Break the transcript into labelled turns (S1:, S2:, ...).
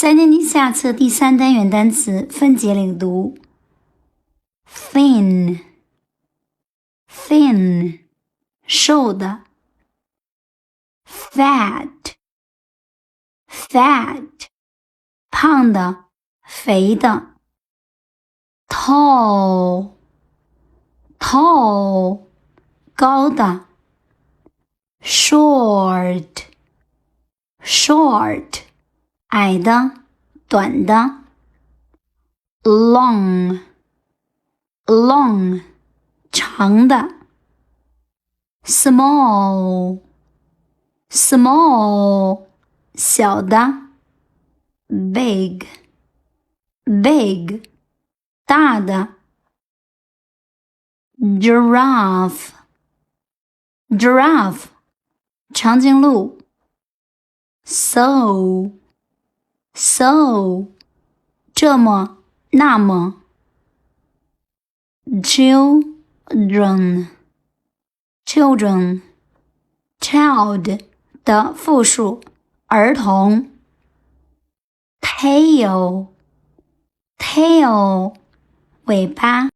S1: 3年级下册第3单元单词分节领读。thin， 瘦的。fat， 胖的，肥的。tall， 高的。short， 矮的，短的。long， 长的。small， 小的。big， 大的。giraffe， 长颈鹿。so， 这么那么。children， child 的复数，儿童。tail， 尾巴。